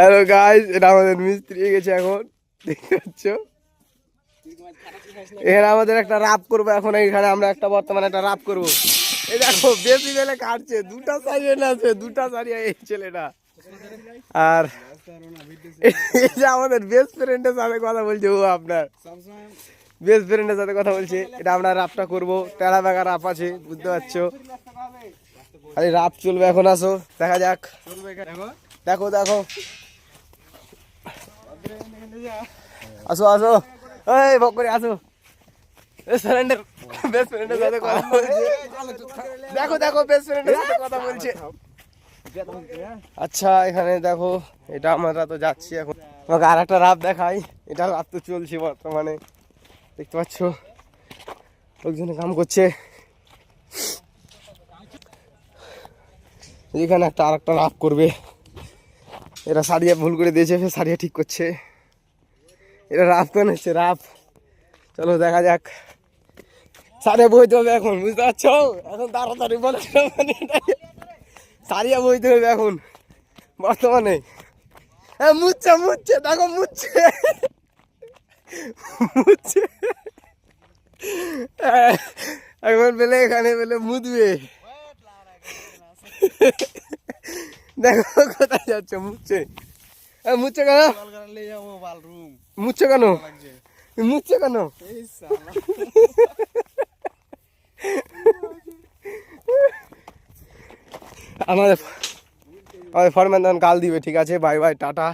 Hello guys, এটা আমাদের মিস্ত্রি গেছে এখন, দেখতে পাচ্ছ। এখানে আমাদের একটা রাপ করবো এখন, এখানে আমরা একটা বর্তমানে একটা রাপ করবো। এই দেখো বেশি বেলে কাটছে, দুটা সারিয়ে আছে, দুটা সারিয়ে এই ছেলেটা। আর এই যে আমাদের বেস্ট ফ্রেন্ডের সাথে কথা বলছে, ও আপনার বেস্ট ফ্রেন্ডের সাথে কথা বলছে। এটা আমরা রাপটা করবো, টেরা বেগা রাপ আছে, বুঝতে পারছো। আরে রাপ চলবে এখন, আসো দেখা যাক। দেখো দেখো, আসো আসো, এই ভোগ করে আসো। বেস্ট ফ্রেন্ডের সাথে কথা বলছে, দেখো দেখো বেস্ট ফ্রেন্ডের সাথে কথা বলছে। আচ্ছা এখানে দেখো, এটা আমরা তো যাচ্ছি এখন। তোমাকে আর একটা রাপ দেখাই, এটা রাপ তো চলছে বর্তমানে, দেখতে পাচ্ছ লোকজনে কাম করছে। এখানে একটা আর একটা রাপ করবে, এরা সারিয়া ভুল করে দিয়েছে, সারিয়া ঠিক করছে। এটা রাপ কেন হচ্ছে রাপ, চলো দেখা যাক। সারিয়া বইতে হবে এখন, বুঝতে পারছো, এখন তাড়াতাড়ি বলে সারিয়া বইতে হবে এখন বর্তমানে। হ্যাঁ মুচ্ছে মুচ্ছে, দেখো মুচ্ছে মুচ্ছে, এখন পেলে এখানে পেলে মুদবে। দেখো কোথায় যাচ্ছে, মুচ্ছে মুচ্ছে কেন, মুচ্ছে কেন, মুচ্ছে কেন, আমাদের ফরম্যান গাল দিবে। ঠিক আছে, বাই বাই, টাটা।